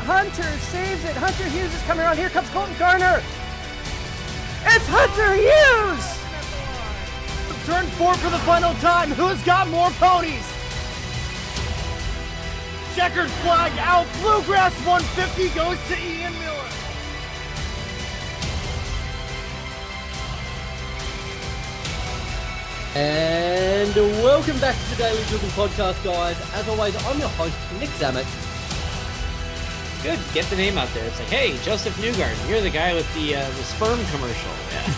Hunter saves it. Hunter Hughes is coming around. Here comes Colton Garner. It's Hunter Hughes! Turn 4 for the final time. Who's got more ponies? Checkered flag out. Bluegrass 150 goes to Ian Miller. And welcome back to the Daily Dribble Podcast, guys. As always, I'm your host, Nick Zammit. Good, get the name out there. It's like, hey, Joseph Newgarden, you're the guy with the sperm commercial. Yeah.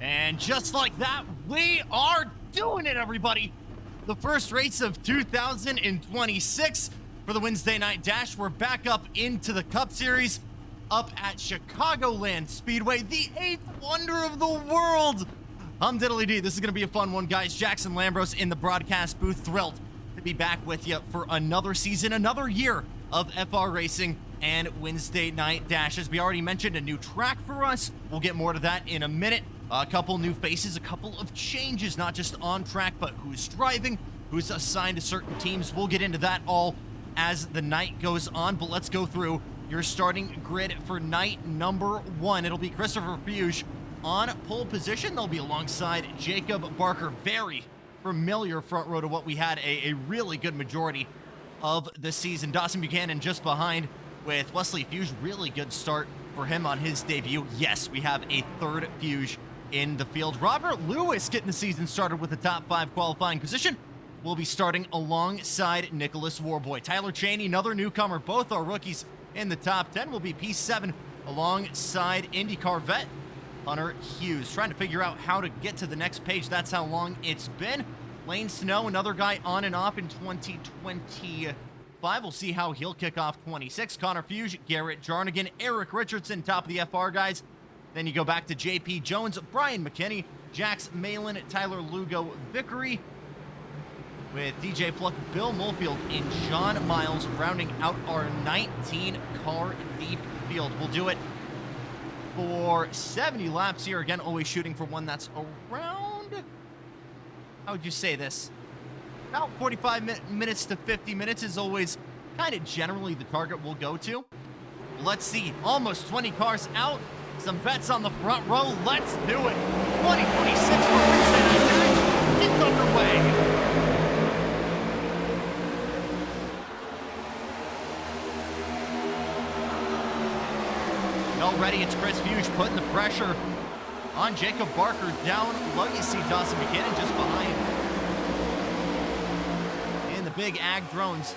And just like that, we are doing it, everybody. The first race of 2026 for the Wednesday Night Dash. We're back up into the Cup Series up at Chicagoland Speedway, the 8th wonder of the world. I'm Diddly D. This is going to be a fun one, guys. Jackson Lambros in the broadcast booth. Thrilled to be back with you for another season, another year of FR Racing and Wednesday Night Dashes. We already mentioned a new track for us. We'll get more to that in a minute. A couple new faces, a couple of changes, not just on track, but who's driving, who's assigned to certain teams. We'll get into that all as the night goes on, but let's go through your starting grid for night number 1. It'll be Christopher Fuge on pole position. They'll be alongside Jacob Barker. Very familiar front row to what we had a really good majority of the season. Dawson Buchanan just behind with Wesley Fuge. Really good start for him on his debut. Yes, we have a third Fuge in the field. Robert Lewis getting the season started with a top 5 qualifying position. Will be starting alongside Nicholas Warboy. Tyler Cheney, another newcomer. Both are rookies in the top 10. Will be P7 alongside IndyCar vet Hunter Hughes. Trying to figure out how to get to the next page. That's how long it's been. Lane Snow, another guy on and off in 2025. We'll see how he'll kick off 26. Connor Fuge, Garrett Jarnigan, Eric Richardson, top of the FR guys. Then you go back to JP Jones, Brian McKinney, Jax Malin, Tyler Lugo, Vickery, with DJ Pluck, Bill Mulfield, and John Miles rounding out our 19-car deep field. We'll do it for 70 laps here. Again, always shooting for one that's around, how would you say this? About 45 minutes to 50 minutes is always kind of generally the target we'll go to. Let's see, almost 20 cars out. Some vets on the front row. Let's do it. 2026 for Wednesday Night Dash. It's underway. Already it's Chris Fuge putting the pressure on Jacob Barker down low. You see Dawson Buchanan just behind. And the big Ag Drones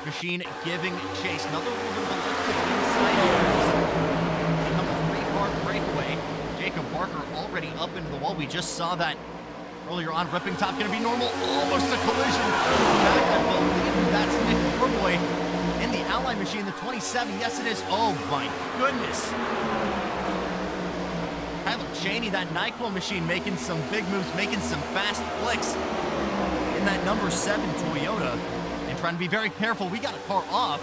machine giving chase. Another little bit of a lift to the inside. Breakaway. Jacob Barker already up into the wall. We just saw that earlier on. Ripping top going to be normal. Almost a collision. Back, I believe that's Nick Warboy in the Ally machine, the 27. Yes, it is. Oh, my goodness. Tyler Cheney, that NyQuil machine, making some big moves, making some fast flicks in that number 7 Toyota. And trying to be very careful. We got a car off.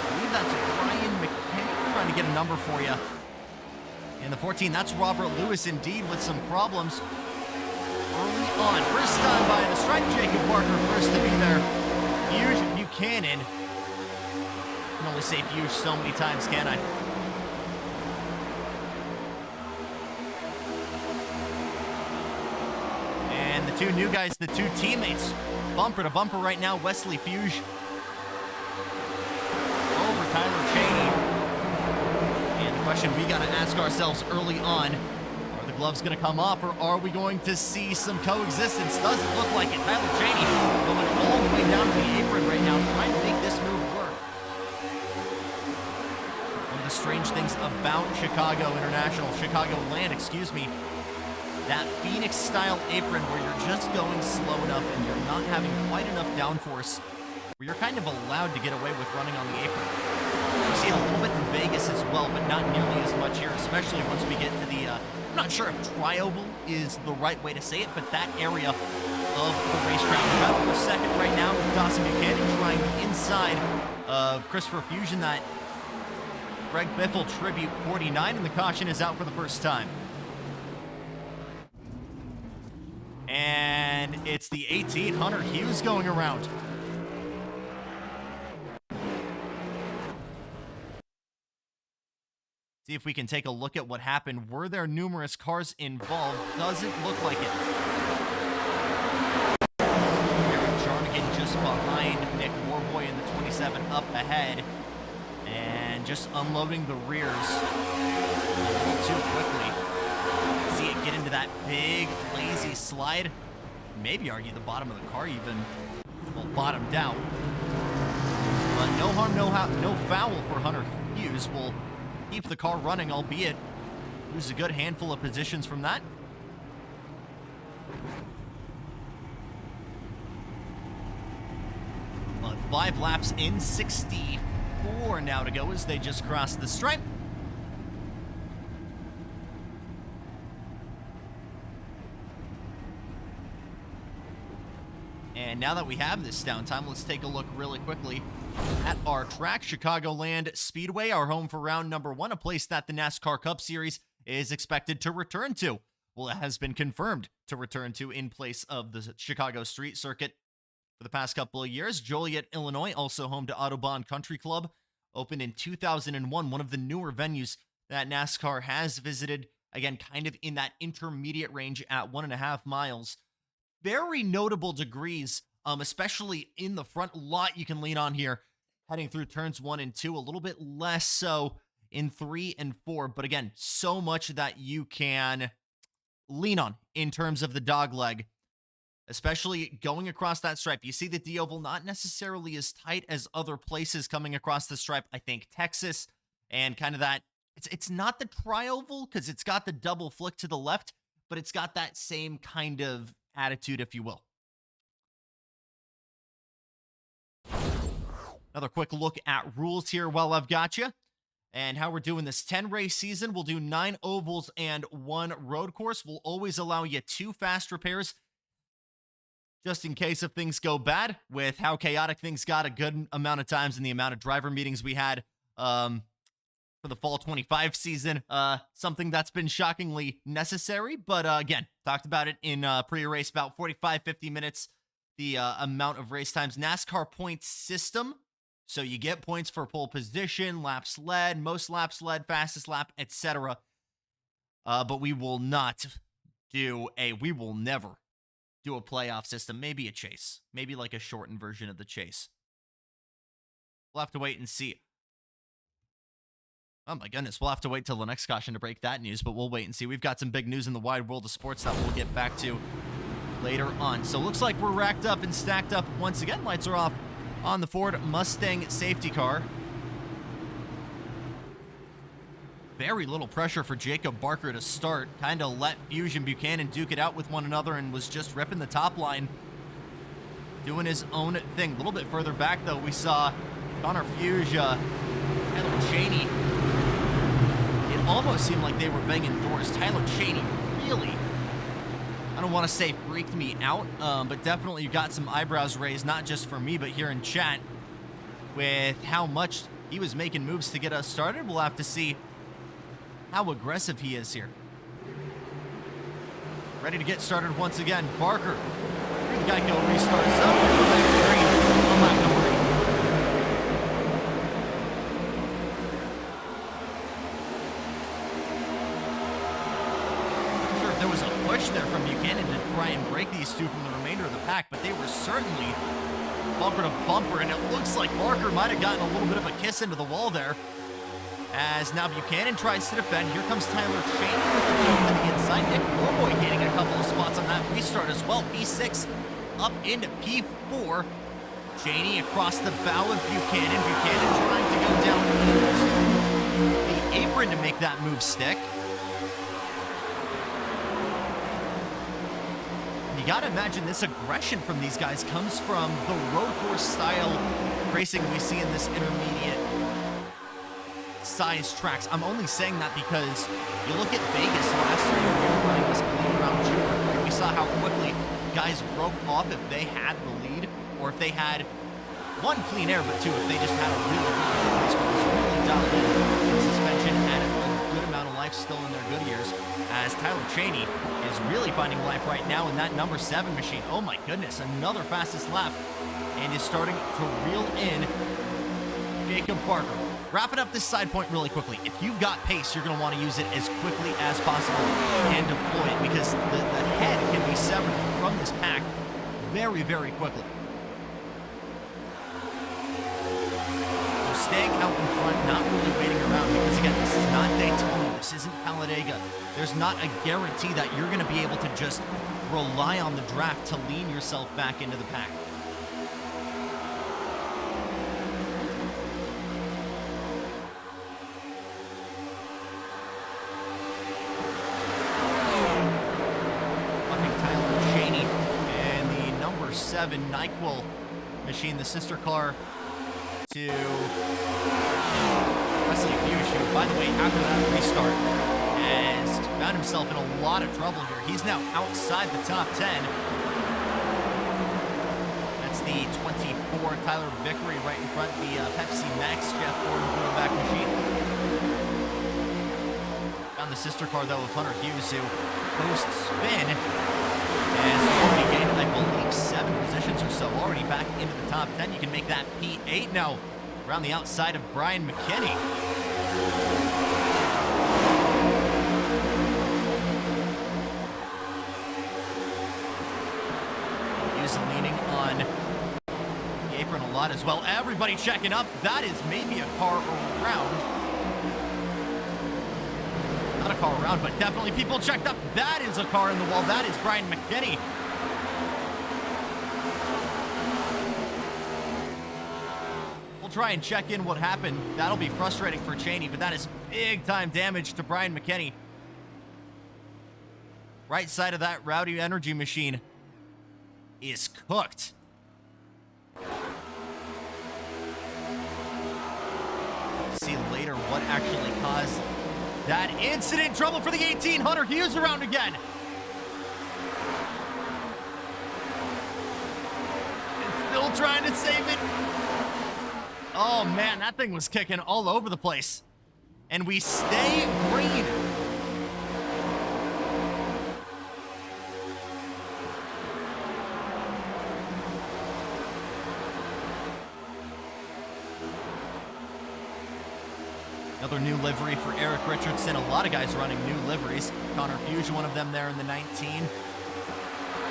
I believe that's Brian McKinney. Trying to get a number for you. In the 14, that's Robert Lewis indeed with some problems early on. First time by the stripe, Jacob Barker first to be there. Fuge Buchanan. I can only say Fuge so many times, can I? And the two new guys, the two teammates, bumper to bumper right now. Wesley Fuge question we got to ask ourselves early on. Are the gloves going to come off, or are we going to see some coexistence? Doesn't look like it. Tyler Cheney going all the way down to the apron right now, trying to make this move work. One of the strange things about Chicagoland, excuse me, that Phoenix-style apron where you're just going slow enough and you're not having quite enough downforce, where you're kind of allowed to get away with running on the apron. We see it a little bit in Vegas as well, but not nearly as much here, especially once we get to the, I'm not sure if tri-oval is the right way to say it, but that area of the racetrack. We're out for a second right now with Dawson Buchanan trying the inside of Christopher Fuge in that Greg Biffle Tribute 49, and the caution is out for the first time. And it's the 18, Hunter Hughes going around. See if we can take a look at what happened. Were there numerous cars involved? Doesn't look like it. Aaron Jarnigan just behind Nick Warboy in the 27 up ahead. And just unloading the rears a little too quickly. See it get into that big, lazy slide. Maybe argue the bottom of the car even will bottom down. But no harm, no foul for Hunter Hughes. Will keep the car running, albeit lose a good handful of positions from that. But 5 laps in, 64 now to go as they just cross the stripe. And now that we have this downtime, let's take a look really quickly at our track. Chicagoland Speedway, our home for round number 1, a place that the NASCAR Cup Series is expected to return to. Well, it has been confirmed to return to in place of the Chicago Street Circuit for the past couple of years. Joliet, Illinois, also home to Autobahn Country Club, opened in 2001, one of the newer venues that NASCAR has visited, again, kind of in that intermediate range at 1.5 miles. Very notable degrees, especially in the front lot you can lean on here, heading through turns 1 and 2, a little bit less so in 3 and 4, but again, so much that you can lean on in terms of the dog leg, especially going across that stripe. You see the D-oval not necessarily as tight as other places coming across the stripe. I think Texas and kind of that, it's not the tri-oval because it's got the double flick to the left, but it's got that same kind of attitude, if you will. Another quick look at rules here while I've got you and how we're doing this 10 race season. We'll do 9 ovals and 1 road course. We'll always allow you 2 fast repairs just in case if things go bad. With how chaotic things got a good amount of times and the amount of driver meetings we had for the fall 25 season, something that's been shockingly necessary. But again, talked about it in pre-race, about 45-50 minutes, the amount of race times. NASCAR points system, so you get points for pole position, laps led, most laps led, fastest lap, etc. But we will never do a playoff system. Maybe a chase, maybe like a shortened version of the chase. We'll have to wait and see. Oh my goodness, we'll have to wait till the next caution to break that news, but we'll wait and see. We've got some big news in the wide world of sports that we'll get back to later on. So looks like we're racked up and stacked up once again. Lights are off on the Ford Mustang safety car. Very little pressure for Jacob Barker to start. Kind of let Fuge and Buchanan duke it out with one another and was just ripping the top line, doing his own thing. A little bit further back, though, we saw Connor Fuge, Tyler Cheney. It almost seemed like they were banging doors. Tyler Cheney really, I don't want to say freaked me out, but definitely got some eyebrows raised, not just for me, but here in chat, with how much he was making moves to get us started. We'll have to see how aggressive he is here. Ready to get started once again. Barker. Geico restarts. Oh my God. There was a push there from Buchanan to try and break these two from the remainder of the pack, but they were certainly bumper to bumper, and it looks like Barker might have gotten a little bit of a kiss into the wall there. As now Buchanan tries to defend. Here comes Tyler Cheney with the lead to the inside. Nick Norboy gaining a couple of spots on that restart as well. P6 up into P4. Cheney across the bow of Buchanan. Buchanan trying to go down into the apron to make that move stick. You gotta imagine this aggression from these guys comes from the road course style racing we see in this intermediate size tracks. I'm only saying that because you look at Vegas last year, we were running this clean round Jupiter, and we saw how quickly guys broke off if they had the lead, or if they had one clean air, but two, if they just had a really good race car. Really dialed in suspension, had a good amount of life still in their good years, as Tyler Cheney is really finding life right now in that number 7 machine. Oh my goodness, another fastest lap, and is starting to reel in Jacob Parker. Wrapping up this side point really quickly. If you've got pace, you're going to want to use it as quickly as possible and deploy it, because the head can be severed from this pack very, very quickly. So staying out in front, not really waiting around, because again, this is not Daytona, this isn't Talladega. There's not a guarantee that you're going to be able to just rely on the draft to lean yourself back into the pack. NyQuil machine, the sister car to Wesley Fuge, who, by the way, after that restart, has found himself in a lot of trouble here. He's now outside the top 10. That's the 24 Tyler Vickery right in front, the Pepsi Max Jeff Gordon throwback machine. Found the sister car, though, of Hunter Hughes, who post-spin has already gained, I believe, 7 positions or so, already back into the top 10. You can make that P8 now around the outside of Brian McKinney. Hughes leaning on the apron a lot as well. Everybody checking up. That is maybe a car around. Not a car around, but definitely people checked up. That is a car in the wall. That is Brian McKinney. We'll try and check in what happened. That'll be frustrating for Cheney, but that is big time damage to Brian McKinney. Right side of that Rowdy Energy machine is cooked. See later what actually caused that incident. Trouble for the 18. Hunter Hughes around again. And still trying to save it. Oh man, that thing was kicking all over the place. And we stay green. Another new livery for Eric Richardson. A lot of guys running new liveries. Connor Fuge, one of them there in the 19.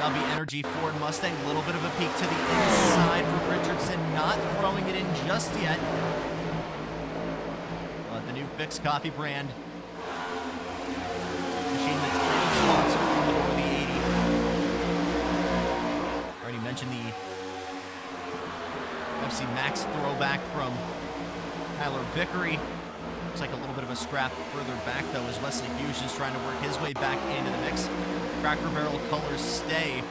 W Energy Ford Mustang. A little bit of a peek to the inside for Richardson. Not throwing it in just yet. But the new Fix Coffee brand machine that's a sponsor for the 80. Already mentioned the Pepsi Max throwback from Tyler Vickery. Looks like a little bit of a scrap further back, though, as Wesley Fuge is trying to work his way back into the mix. Cracker Barrel colors stay,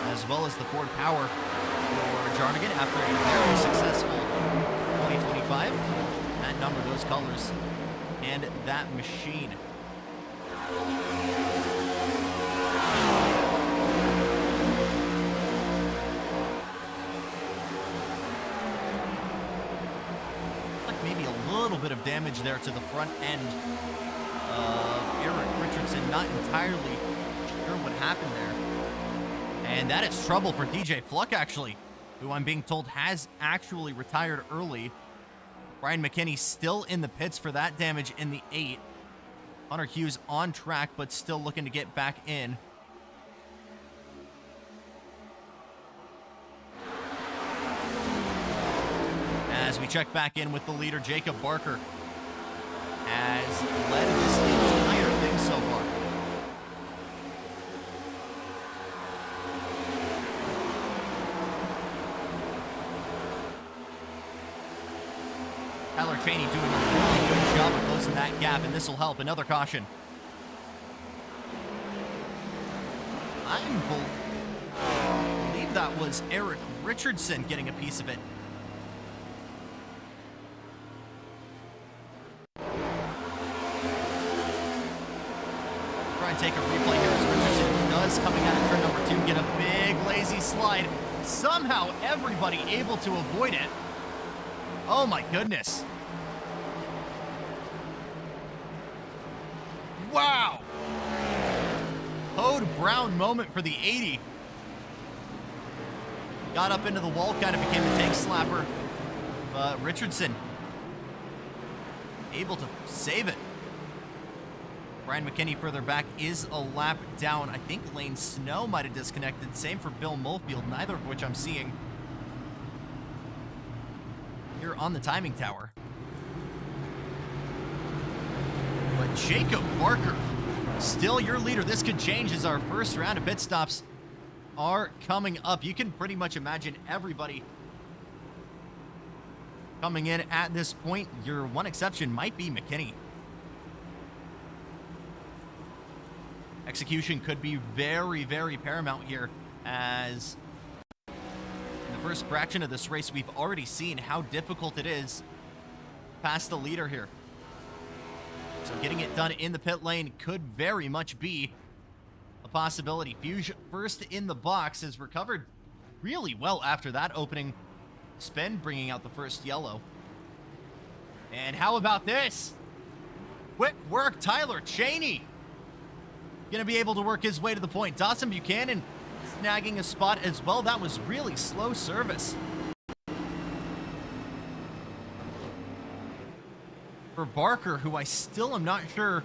as well as the Ford Power for Jarnigan after a very successful 2025. That number, those colors, and that machine. Maybe a little bit of damage there to the front end of Eric Richardson. Not entirely sure what happened there. And that is trouble for DJ Fluck, actually, who I'm being told has actually retired early. Brian McKinney still in the pits for that damage in the 8. Hunter Hughes on track, but still looking to get back in. As we we check back in with the leader, Jacob Barker has led this entire thing so far. Tyler Cheney doing a really good job of closing that gap, and this will help. Another caution. I believe that was Eric Richardson getting a piece of it. Try and take a replay here as Richardson does, coming out of turn number 2, get a big lazy slide. Somehow everybody able to avoid it. Oh my goodness. Wow. Code Brown moment for the 80. Got up into the wall, kind of became a tank slapper. But Richardson able to save it. Brian McKinney further back is a lap down. I think Lane Snow might have disconnected. Same for Bill Molefield, neither of which I'm seeing here on the timing tower. But Jacob Barker, still your leader. This could change as our first round of pit stops are coming up. You can pretty much imagine everybody coming in at this point. Your one exception might be McKinney. Execution could be very, very paramount here, as in the first fraction of this race, we've already seen how difficult it is past the leader here. So getting it done in the pit lane could very much be a possibility. Fuge first in the box has recovered really well after that opening spin, bringing out the first yellow. And how about this? Quick work, Tyler Cheney. Gonna be able to work his way to the point. Dawson Buchanan snagging a spot as well. That was really slow service. For Barker, who I still am not sure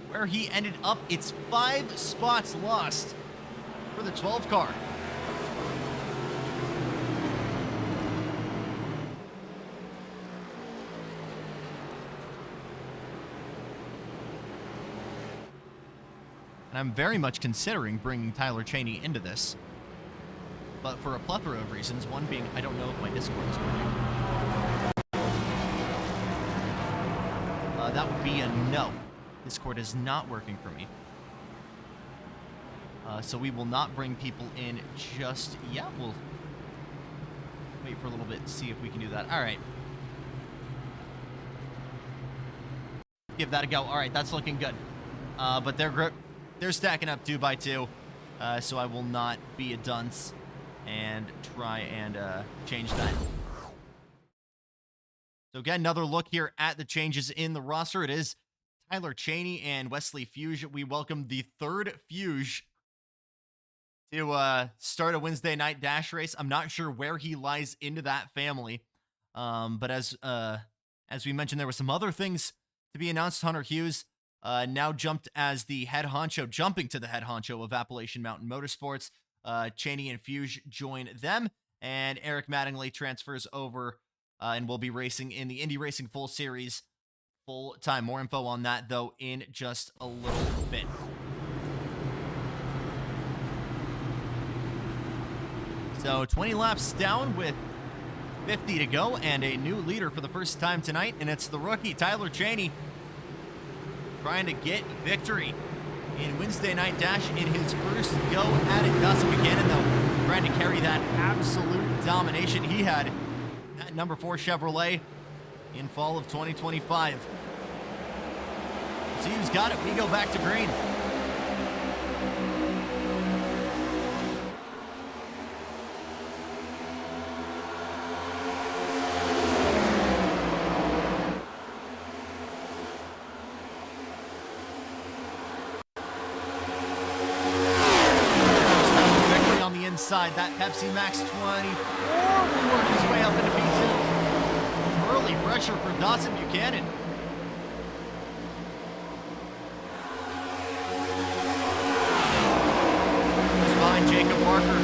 where he ended up, it's 5 spots lost for the 12 car. And I'm very much considering bringing Tyler Cheney into this, but for a plethora of reasons, one being I don't know if my Discord is working. That would be a no. Discord is not working for me. So we will not bring people in just yet. We'll wait for a little bit, see if we can do that. All right. Give that a go. All right, that's looking good. But they're stacking up 2 by 2, so I will not be a dunce and try and change that. So again, another look here at the changes in the roster. It is Tyler Cheney and Wesley Fuge. We welcome the 3rd Fuge to start a Wednesday night dash race. I'm not sure where he lies into that family, but as we mentioned, there were some other things to be announced. Hunter Hughes now jumped as the head honcho, jumping to the head honcho of Appalachian Mountain Motorsports. Cheney and Fuge join them, and Eric Mattingly transfers over and will be racing in the Indy Racing Full Series full time. More info on that, though, in just a little bit. So 20 laps down with 50 to go, and a new leader for the first time tonight, and it's the rookie, Tyler Cheney, trying to get victory in Wednesday Night Dash in his first go at it. Dawson Buchanan, though, trying to carry that absolute domination he had that number 4 Chevrolet in fall of 2025. See who's got it. We go back to green. Inside that Pepsi Max 24 will work his way up into P2. Early pressure for Dawson Buchanan. Just behind Jacob Barker,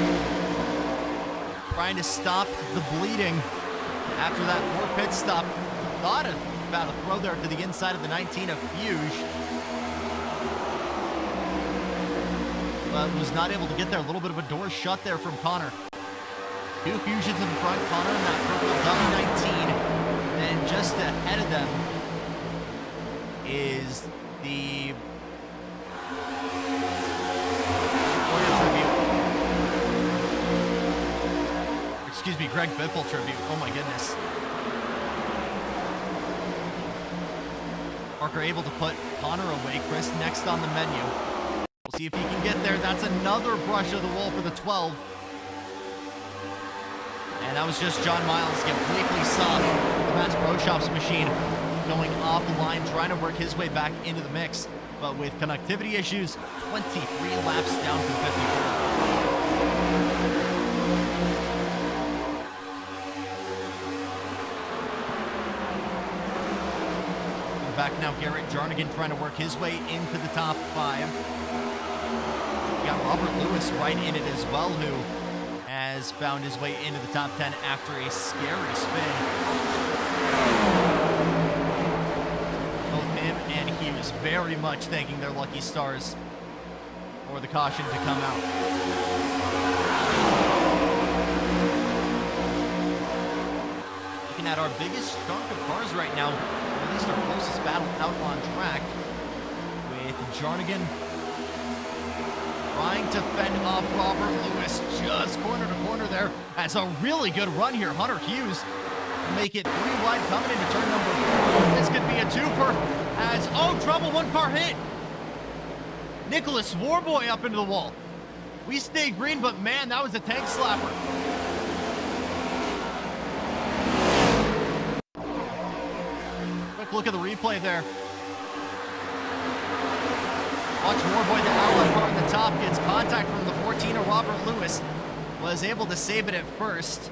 trying to stop the bleeding After that poor pit stop, thought about a throw there to the inside of the 19 of Fuge. But was not able to get there. A little bit of a door shut there from Connor. Two Fusions in front, Connor in that purple W19. And just ahead of them is the excuse me, Greg Biffle tribute. Oh my goodness. Parker able to put Connor away. Chris next on the menu. We'll see if he can get there. That's another brush of the wall for the 12. And that was just John Miles. Completely saw the Matt's Pro Shops machine going off the line, trying to work his way back into the mix. But with connectivity issues, 23 laps down from 54. Back now, Garrett Jarnigan trying to work his way into the top 5. We got Robert Lewis right in it as well, who has found his way into the top 10 after a scary spin. Both him and Hughes very much thanking their lucky stars for the caution to come out. Looking at our biggest chunk of cars right now, at least our closest battle out on track, with Jarnigan trying to fend off Robert Lewis just corner to corner there. That's a really good run here. Hunter Hughes will make it 3 wide coming into turn number 4. This could be a twofer as, oh, trouble, 1 car hit. Nicholas Warboy up into the wall. We stayed green, but man, that was a tank slapper. Look at the replay there. Watch Warboy, the outlet car on the top, gets contact from the 14 of Robert Lewis. Was able to save it at first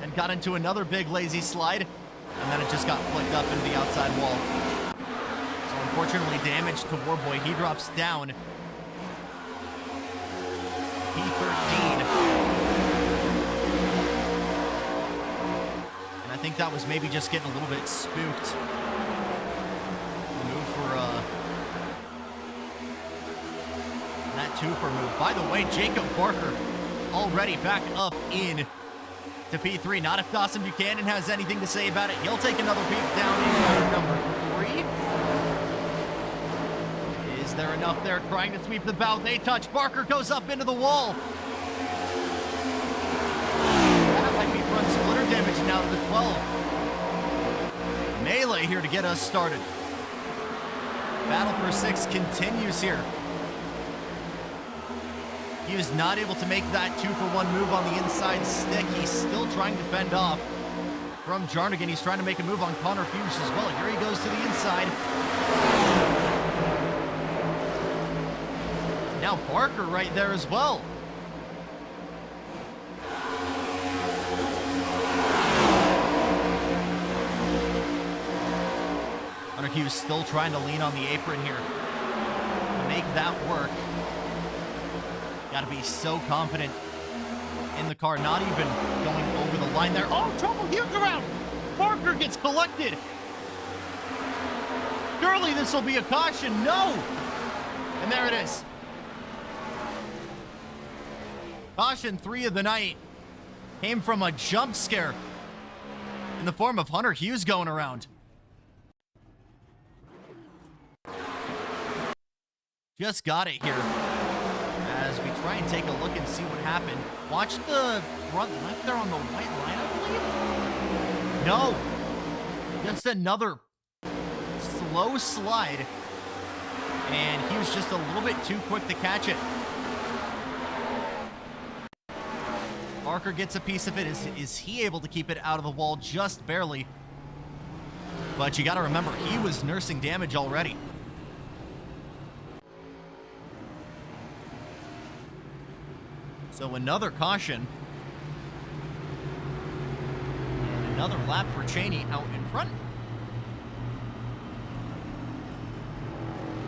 and got into another big lazy slide, and then it just got flicked up into the outside wall. So unfortunately damage to Warboy. He drops down. P13. I think that was maybe just getting a little bit spooked. Move for that twofer move. By the way, Jacob Parker already back up in to P3. Not if Dawson Buchanan has anything to say about it. He'll take another peek down in number 3. Is there enough there? Trying to sweep the bow. They touch. Barker goes up into the wall. Front splitter damage now to the 12. Melee here to get us started. Battle for 6 continues here. He was not able to make that 2-for-1 move on the inside stick. He's still trying to fend off from Jarnigan. He's trying to make a move on Connor Fuge as well. Here he goes to the inside. Now Barker right there as well. Hunter Hughes still trying to lean on the apron here to make that work. Got to be so confident in the car, not even going over the line there. Oh, trouble, Hughes around. Barker gets collected. Surely this will be a caution. No. And there it is. Caution 3 of the night came from a jump scare in the form of Hunter Hughes going around. Just got it here as we try and take a look and see what happened. Watch the front left there on the white line, I believe. No, just another slow slide, and he was just a little bit too quick to catch it. Barker gets a piece of it. Is he able to keep it out of the wall? Just barely. But you got to remember, he was nursing damage already. So another caution. And another lap for Cheney out in front.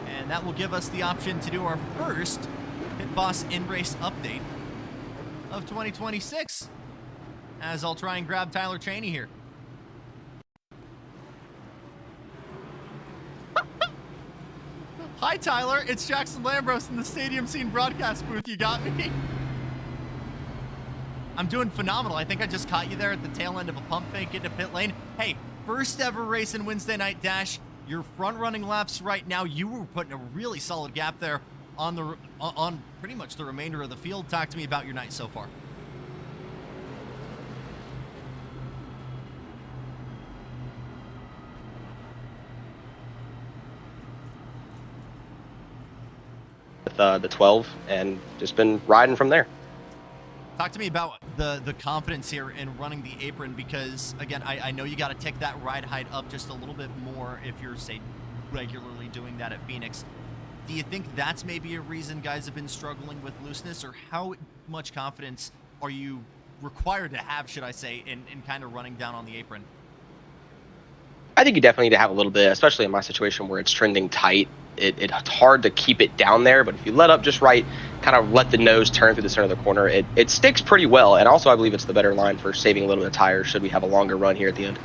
And that will give us the option to do our first Pit Boss in-race update of 2026. as I'll try and grab Tyler Cheney here. Hi, Tyler. It's Jackson Lambros in the Stadium Scene broadcast booth. You got me? I'm doing phenomenal. I think I just caught you there at the tail end of a pump fake into pit lane. Hey, first ever race in Wednesday Night Dash. You're front-running laps right now. You were putting a really solid gap there on pretty much the remainder of the field. Talk to me about your night so far. The 12 and just been riding from there. Talk to me about the confidence here in running the apron, because again, I know you got to take that ride height up just a little bit more if you're, say, regularly doing that at Phoenix. Do you think that's maybe a reason guys have been struggling with looseness, or how much confidence are you required to have, should I say, in kind of running down on the apron? I think you definitely need to have a little bit, especially in my situation where it's trending tight. It's hard to keep it down there, but if you let up just right, kind of let the nose turn through the center of the corner, it sticks pretty well. And also, I believe it's the better line for saving a little bit of tires should we have a longer run here at the end.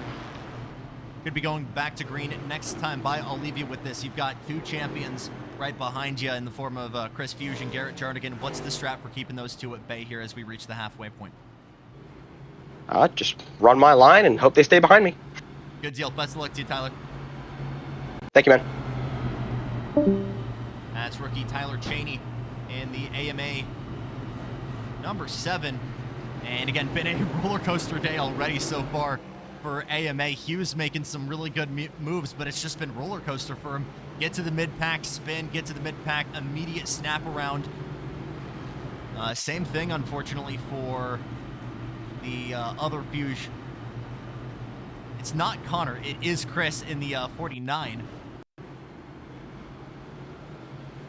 Could be going back to green next time by. I'll leave you with this. You've got two champions right behind you in the form of Chris Fuge and Garrett Jarnigan. What's the strat for keeping those two at bay here as we reach the halfway point? Just run my line and hope they stay behind me. Good deal. Best of luck to you, Tyler. Thank you, man. That's rookie Tyler Cheney in the AMA number 7. And again, been a roller coaster day already so far for AMA. Hughes making some really good moves, but it's just been roller coaster for him. Get to the mid-pack spin, get to the mid-pack, immediate snap around. Same thing, unfortunately, for the other Fuge. It's not Connor, it is Chris in the 49.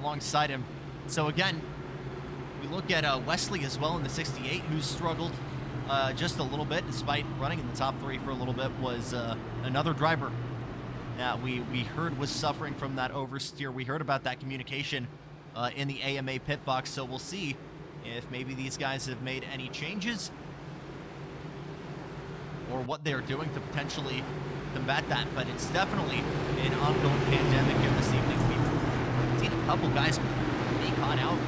Alongside him. So again, we look at Wesley as well in the 68, who's struggled just a little bit despite running in the top 3 for a little bit. Was another driver that we heard was suffering from that oversteer. We heard about that communication in the AMA pit box, so we'll see if maybe these guys have made any changes or what they're doing to potentially combat that. But it's definitely an ongoing pandemic here this evening. We've seen a couple guys be caught out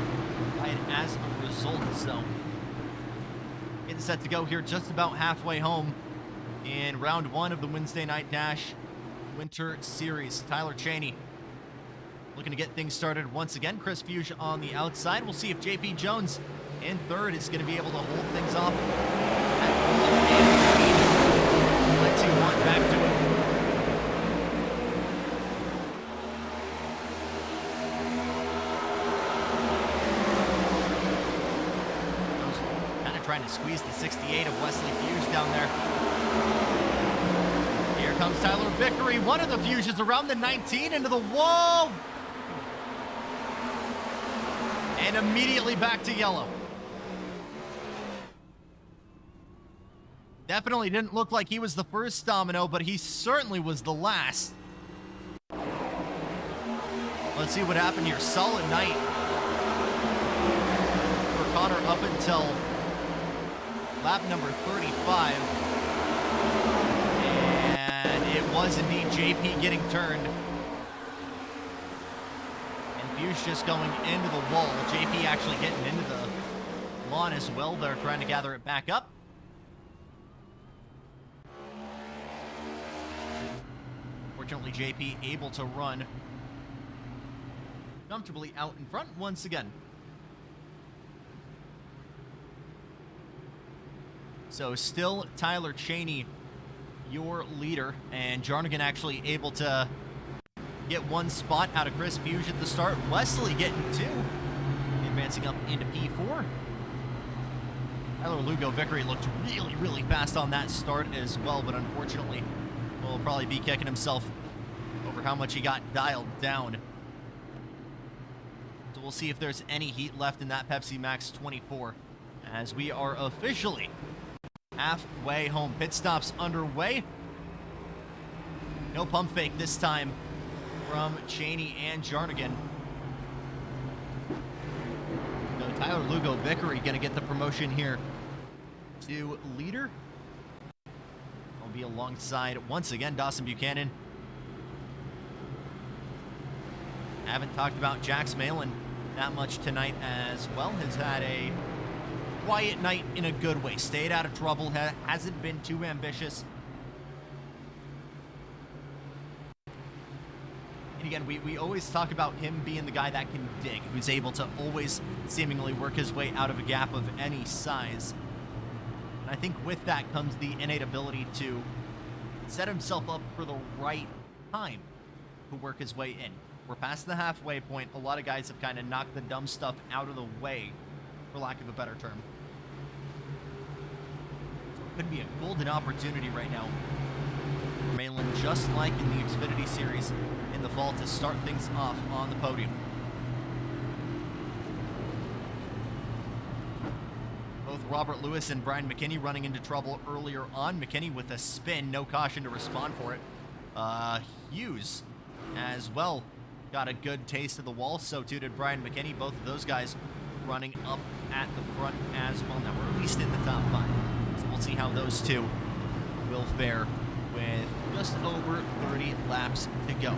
by it as a result. So getting set to go here just about halfway home in round 1 of the Wednesday Night Dash Winter Series. Tyler Cheney looking to get things started once again. Chris Fuge on the outside. We'll see if JP Jones in third is going to be able to hold things off. Let's see one back to it. Kind of trying to squeeze the 68 of Wesley Fuge down there. Here comes Tyler Vickery. One of the Fuges around the 19 into the wall. And immediately back to yellow. Definitely didn't look like he was the first domino, but he certainly was the last. Let's see what happened here. Solid night for Connor up until lap number 35. And it was indeed JP getting turned. And Fuge just going into the wall. JP actually getting into the lawn as well. They're trying to gather it back up. Fortunately, JP able to run comfortably out in front once again. So still Tyler Cheney, your leader, and Jarnigan actually able to get one spot out of Chris Fuge at the start. Wesley getting 2, advancing up into P4. Tyler Lugo Vickery looked really, really fast on that start as well, but unfortunately will probably be kicking himself over how much he got dialed down. So we'll see if there's any heat left in that Pepsi Max 24 as we are officially halfway home. Pit stops underway. No pump fake this time from Cheney and Jarnigan. So Tyler Lugo Vickery going to get the promotion here to leader. be alongside, once again, Dawson Buchanan. Haven't talked about Jax Malin that much tonight as well. Has had a quiet night in a good way. Stayed out of trouble. Hasn't been too ambitious. And again, we always talk about him being the guy that can dig, who's able to always seemingly work his way out of a gap of any size. And I think with that comes the innate ability to set himself up for the right time to work his way in. We're past the halfway point. A lot of guys have kind of knocked the dumb stuff out of the way, for lack of a better term. So it could be a golden opportunity right now for Malin, just like in the Xfinity Series in the fall, to start things off on the podium. Both Robert Lewis and Brian McKinney running into trouble earlier on. McKinney with a spin, no caution to respond for it. Hughes as well got a good taste of the wall, so too did Brian McKinney. Both of those guys running up at the front as well. Now we're at least in the top 5, so we'll see how those two will fare with just over 30 laps to go.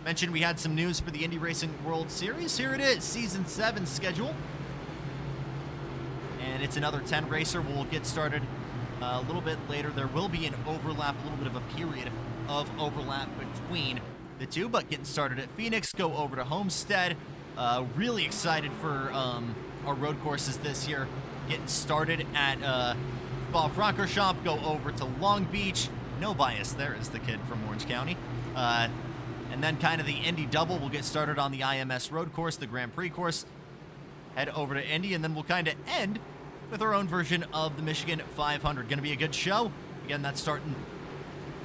Mentioned we had some news for the Indy Racing World Series. Here it is, Season 7 schedule. And it's another 10 racer. We'll get started a little bit later. There will be an overlap, a little bit of a period of overlap between the two, but getting started at Phoenix, go over to Homestead. Really excited for our road courses this year. Getting started at Francorchamps, go over to Long Beach. No bias there, is the kid from Orange County. And then kind of the Indy double. We'll get started on the IMS road course, the Grand Prix course. Head over to Indy, and then we'll kind of end with our own version of the Michigan 500. Going to be a good show. Again, that's starting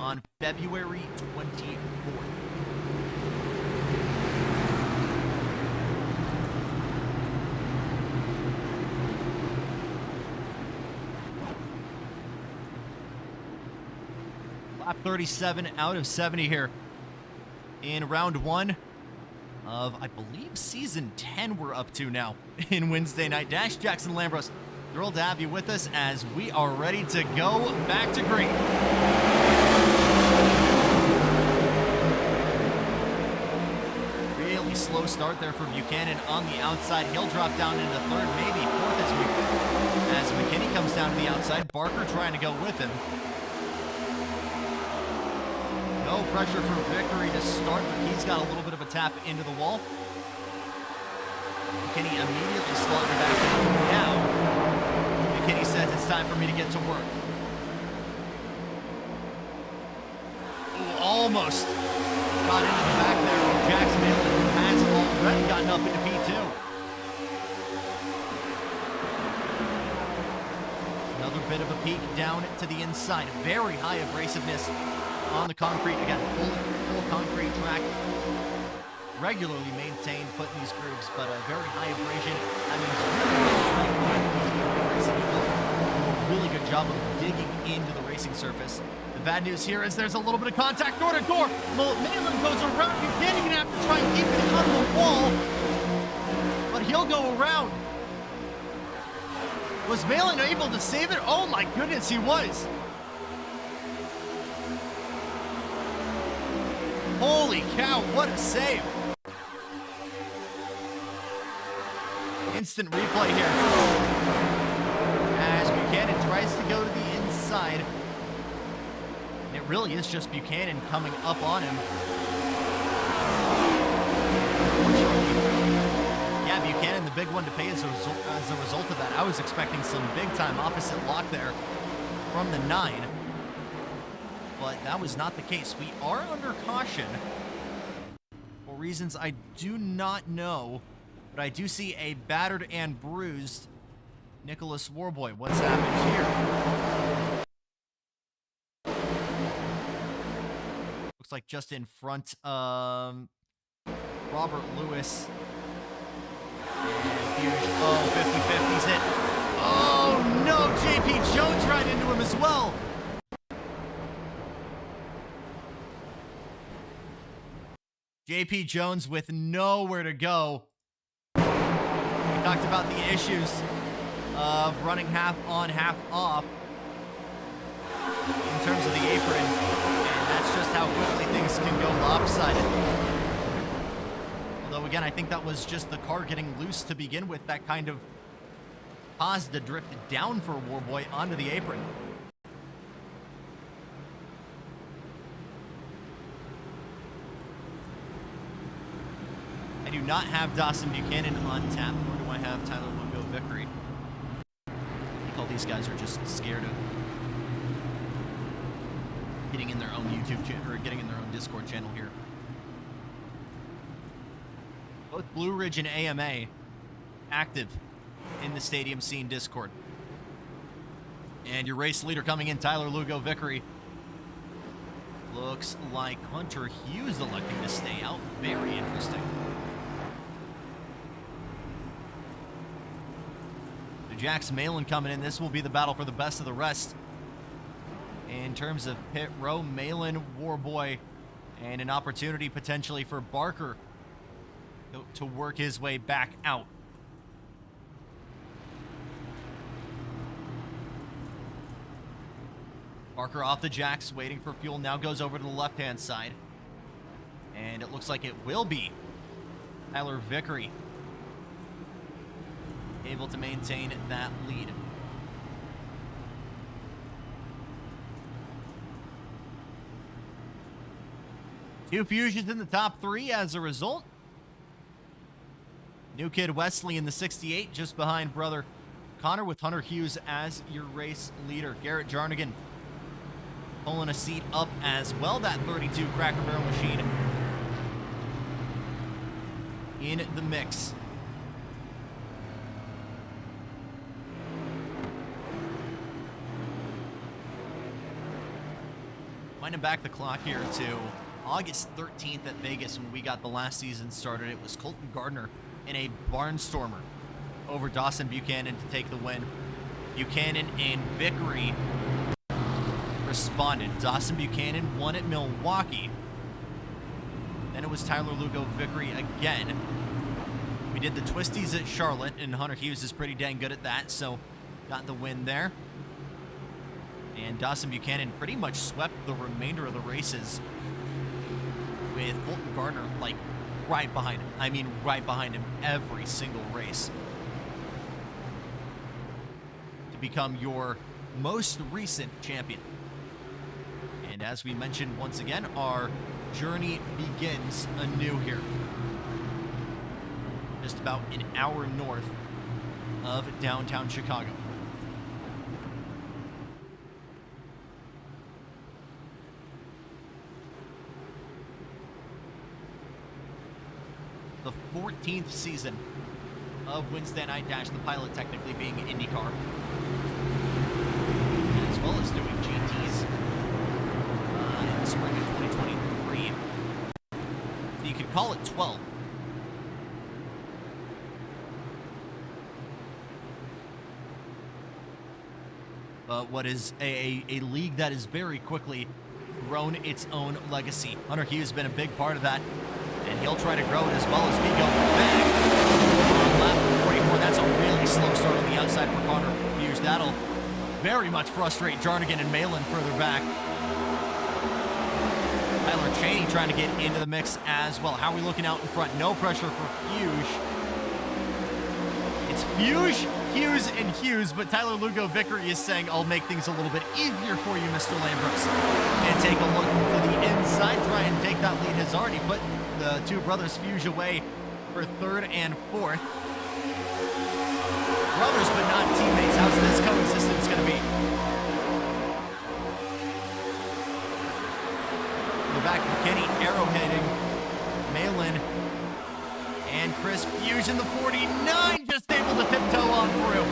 on February 24th. Lap 37 out of 70 here in round 1 of, I believe, season 10 we're up to now in Wednesday Night Dash. Jackson Lambros, thrilled to have you with us as we are ready to go back to green. Really slow start there for Buchanan on the outside. He'll drop down into 3rd, maybe 4th as McKinney comes down to the outside. Barker trying to go with him. No pressure for victory to start, but he's got a little bit of a tap into the wall. McKinney immediately slotting back in. Now, McKinney says it's time for me to get to work. Ooh, almost got into the back there. Jax Malin has already gotten up into P2. Another bit of a peek down to the inside. Very high abrasiveness on the concrete. Again, full concrete track, regularly maintained, put in these grooves, but a very high abrasion. That means really good job of digging into the racing surface. The bad news here is there's a little bit of contact door to door. Malin goes around. Buchanan gonna have to try and keep it on the wall, but he'll go around. Was Malin able to save it? Oh my goodness, he was. Holy cow, what a save. Instant replay here as Buchanan tries to go to the inside. And it really is just Buchanan coming up on him. Yeah, Buchanan, the big one to pay as a result of that. I was expecting some big-time opposite lock there from the 9. But that was not the case. We are under caution for reasons I do not know, but I do see a battered and bruised Nicholas Warboy. What's happened here? Looks like just in front of Robert Lewis. And Fuge. Oh, 50-50's hit. Oh no, JP Jones right into him as well. JP Jones with nowhere to go. We talked about the issues of running half on, half off in terms of the apron, and that's just how quickly things can go lopsided. Although, again, I think that was just the car getting loose to begin with that kind of caused the drift down for Warboy onto the apron. I do not have Dawson Buchanan on tap, nor do I have Tyler Lugo Vickery. I think all these guys are just scared of getting in their own YouTube channel, or getting in their own Discord channel here. Both Blue Ridge and AMA active in the stadium scene Discord. And your race leader coming in, Tyler Lugo Vickery. Looks like Hunter Hughes electing to stay out. Very interesting. Jax Malin coming in. This will be the battle for the best of the rest. In terms of pit row, Malin, Warboy, and an opportunity potentially for Barker to work his way back out. Barker off the jacks, waiting for fuel, now goes over to the left-hand side. And it looks like it will be Tyler Vickery able to maintain that lead. Two Fusions in the top three as a result. New kid Wesley in the 68, just behind brother Connor, with Hunter Hughes as your race leader. Garrett Jarnigan pulling a seat up as well. That 32 Cracker Barrel machine in the mix. Winding back the clock here to August 13th at Vegas when we got the last season started. It was Colton Gardner in a barnstormer over Dawson Buchanan to take the win. Buchanan and Vickery responded. Dawson Buchanan won at Milwaukee. Then it was Tyler Lugo Vickery again. We did the twisties at Charlotte, and Hunter Hughes is pretty dang good at that, so got the win there. And Dawson Buchanan pretty much swept the remainder of the races with Colton Gardner, like, right behind him. I mean, right behind him every single race. To become your most recent champion. And as we mentioned once again, our journey begins anew here. Just about an hour north of downtown Chicago. The 14th season of Wednesday Night Dash, the pilot technically being IndyCar, as well as doing GTs in the spring of 2023. So you could call it 12. But what is a league that has very quickly grown its own legacy. Hunter Hughes has been a big part of that. And he'll try to grow it as well as be going back. On lap 44, that's a really slow start on the outside for Connor Hughes. That'll very much frustrate Jarnigan and Malin further back. Tyler Cheney trying to get into the mix as well. How are we looking out in front? No pressure for Fuge. It's Fuge, Hughes, and Hughes, but Tyler Lugo Vickery is saying, I'll make things a little bit easier for you, Mr. Lambros. And take a look to the inside, try and take that lead. Has already put the two brothers Fuge away for third and fourth. Brothers, but not teammates. How's this coexistence going to be? Go back to Kenny, arrowheading Malin, and Chris Fuge in the 49, just able to tiptoe on through.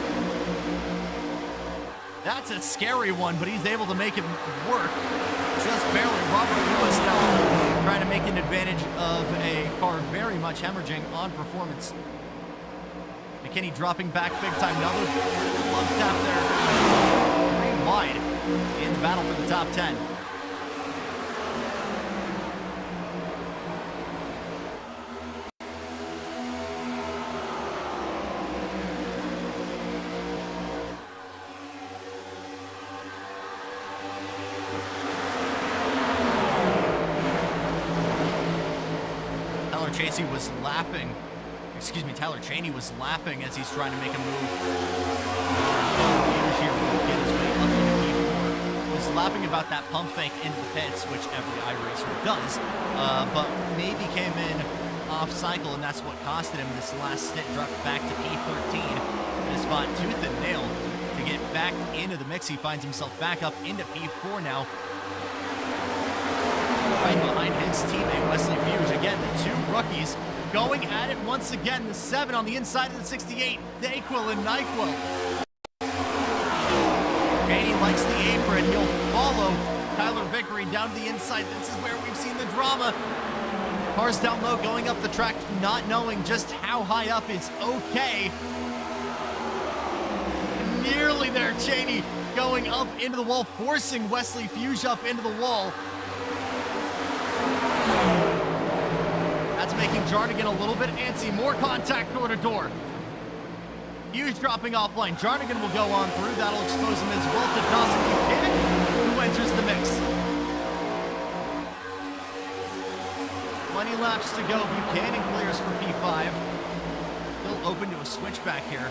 That's a scary one, but he's able to make it work. Just barely. Robert Lewis now trying to make an advantage of a car very much hemorrhaging on performance. McKinney dropping back big time. Another love tap there. Very wide in the battle for the top 10. Cheney was laughing as he's trying to make a move. Here will get his way up into P4. Was laughing about that pump fake into the pits, which every iRacer does, but maybe came in off cycle, and that's what costed him this last stint. Dropped back to P13 and has fought tooth and nail to get back into the mix. He finds himself back up into P4 now, right behind his teammate Wesley Fuge. Again, the two rookies going at it once again. The 7 on the inside of the 68, Dayquil and Nyquil. Cheney likes the apron. He'll follow Tyler Vickery down to the inside. This is where we've seen the drama. Cars down low going up the track, not knowing just how high up is okay. Nearly there, Cheney going up into the wall, forcing Wesley Fuge up into the wall. That's making Jarnigan a little bit antsy. More contact door to door. Hughes dropping offline. Jarnigan will go on through. That'll expose him as well to Dawson Buchanan, who enters the mix. 20 laps to go. Buchanan clears for P5. Still open to a switchback here.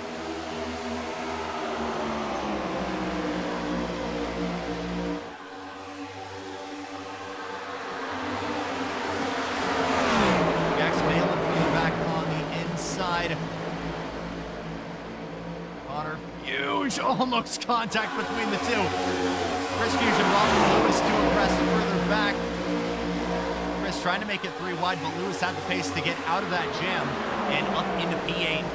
Max Malin further back on the inside. Connor Fuge, almost contact between the two. Chris Fuge and Robin Lewis to arrest further back. Chris trying to make it 3 wide, but Lewis had the pace to get out of that jam and up into P8.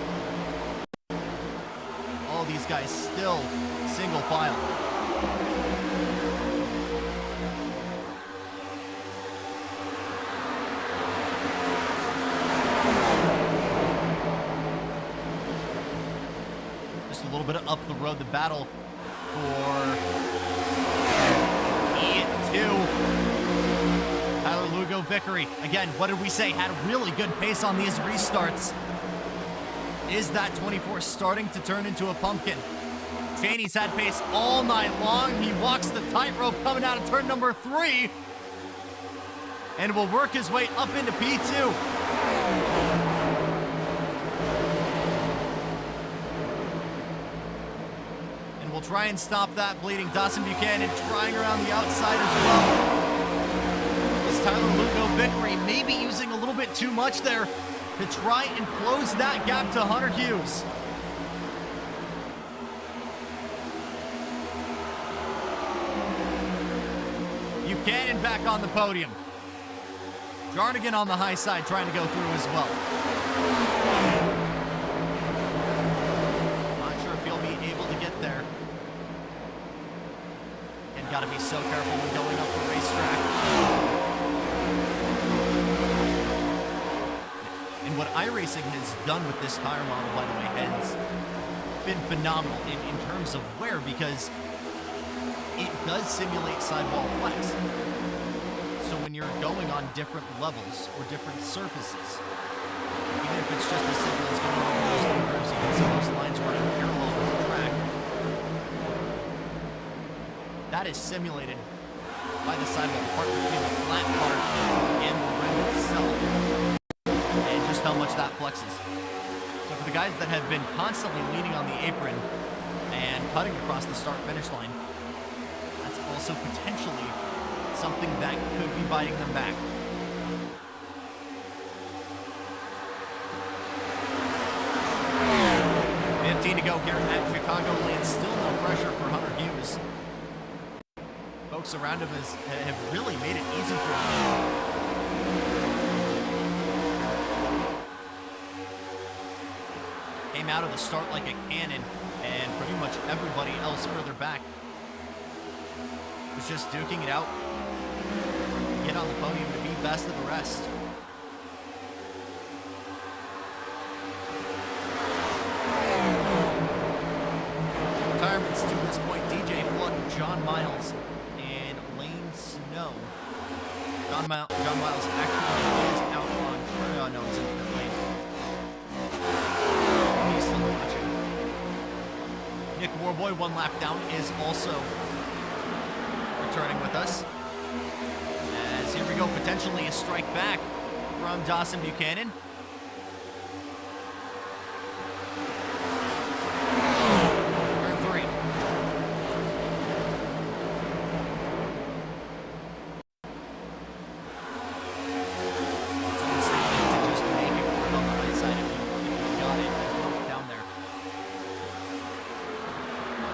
All these guys still single file. Just a little bit of up the road, the battle for E2. Tyler Lugo Vickery, again, what did we say? Had a really good pace on these restarts. Is that 24 starting to turn into a pumpkin? Cheney's had pace all night long. He walks the tightrope coming out of turn number 3 and will work his way up into P2. And we'll try and stop that bleeding. Dawson Buchanan trying around the outside as well. Tyler Lugo Vickery maybe using a little bit too much there to try and close that gap to Hunter Hughes. Buchanan back on the podium. Jarnigan on the high side trying to go through as well. Not sure if he'll be able to get there. And got to be so careful when going up the racetrack. And what iRacing has done with this tire model, by the way, has been phenomenal in terms of wear, because it does simulate sidewall flex. So when you're going on different levels or different surfaces, even if it's just as simple as going over those curves, you can see those lines running parallel with the track. That is simulated by the sidewall part between the flat part and the rim itself. And just how much that flexes. So for the guys that have been constantly leaning on the apron and cutting across the start-finish line, that's also potentially something that could be biting them back. To go here at Chicagoland. Still no pressure for Hunter Hughes. Folks around him have really made it easy for him. Came out of the start like a cannon, and pretty much everybody else further back was just duking it out. Get on the podium to be best of the rest. Retirements to this point: DJ Flood, John Miles, and Lane Snow. John Miles actually is out on. Oh no, he's in the lane. He's still watching. Nick Warboy, one lap down, is also returning with us. As here we go, potentially a strike back from Dawson Buchanan. Turn 3. Just make it work on the right side if you got it. Down there.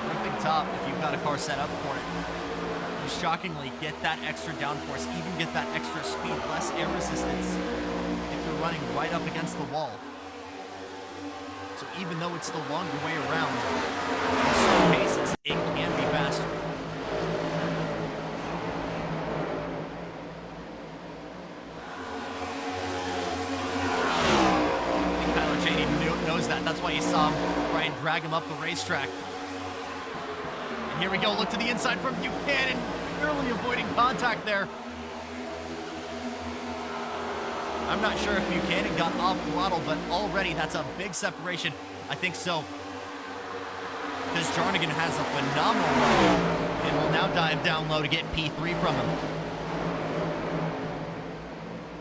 Pretty big top if you've got a car set up for it. You shockingly get that extra downforce, even get that extra speed, less air resistance if you're running right up against the wall. So even though it's the longer way around, in some cases, it can be faster. I think Tyler Cheney knows that. That's why you saw him try and drag him up the racetrack. And here we go. Look to the inside from Buchanan, barely avoiding contact there. I'm not sure if Buchanan got off throttle, but already that's a big separation. I think so. Because Jarnigan has a phenomenal run and will now dive down low to get P3 from him.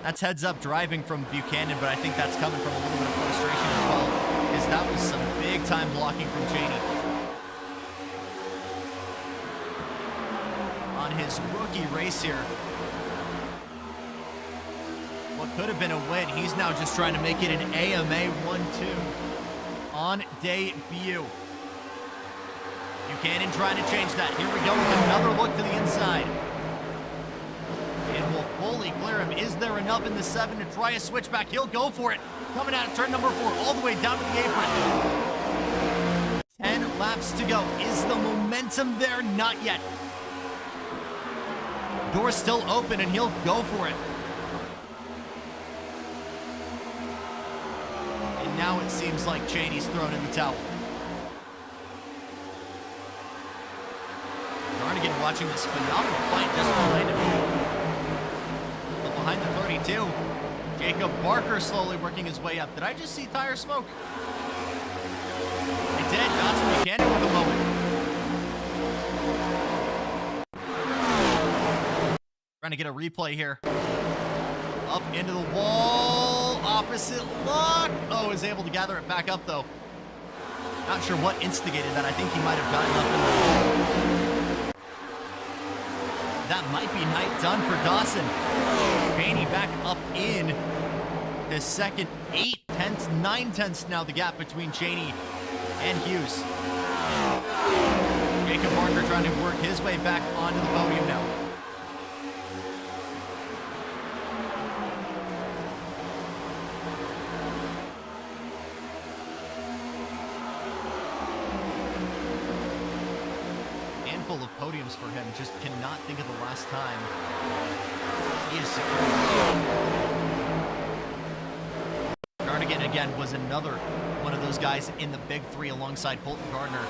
That's heads up driving from Buchanan, but I think that's coming from a little bit of frustration as well, because that was some big time blocking from Cheney. On his rookie race here, what could have been a win, he's now just trying to make it an AMA 1-2 on debut. Buchanan trying to change that. Here we go with another look to the inside. And will fully clear him. Is there enough in the 7 to try a switchback? He'll go for it. Coming out of turn number 4, all the way down to the apron. 10 laps to go. Is the momentum there? Not yet. Door's still open and he'll go for it. And now it seems like Cheney's thrown in the towel. Jarnigan watching this phenomenal fight just behind him. But behind the 32, Jacob Barker slowly working his way up. Did I just see tire smoke? I did. Dawson Buchanan with a moment. Trying to get a replay here. Up into the wall. Opposite lock. Oh, is able to gather it back up, though. Not sure what instigated that. I think he might have gotten up in the wall. That might be night done for Dawson. Cheney back up in the second. 8 tenths, 9 tenths now the gap between Cheney and Hughes. Jacob Barker trying to work his way back onto the podium now. Handful of podiums for him. Just cannot think of the last time he is secure. Jarnigan again was another one of those guys in the big 3 alongside Colton Gardner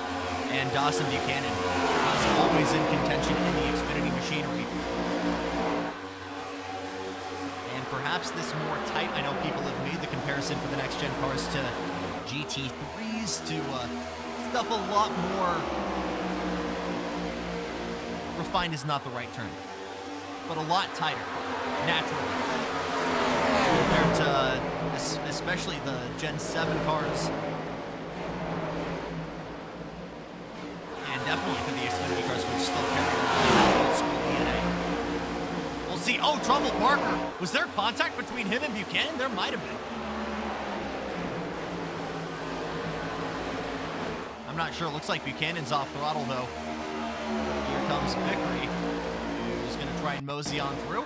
and Dawson Buchanan. Was always in contention in the Xfinity machinery. And perhaps this more tight, I know people have made the comparison for the next gen cars to GT3s, to stuff a lot more refined is not the right term, but a lot tighter, naturally, compared to especially the Gen 7 cars, and definitely to the Xfinity cars, which still carry that old school DNA. We'll see. Oh, trouble, Barker. Was there contact between him and Buchanan? There might have been. I'm not sure. It looks like Buchanan's off throttle, though. Here comes Vickery, who's going to try and mosey on through.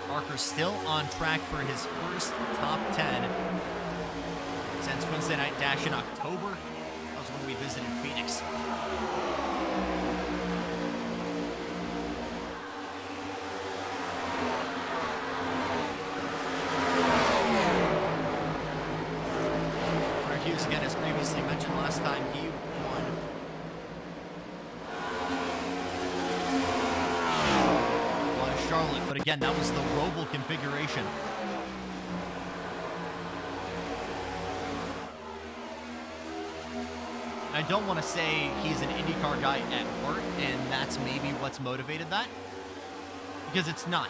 Barker still on track for his first top 10 since Wednesday Night Dash in October. When we visited Phoenix. Hughes, again, as previously mentioned last time, he won was Charlotte, but again, that was the Roval configuration. I don't want to say he's an IndyCar guy at heart, and that's maybe what's motivated that, because it's not.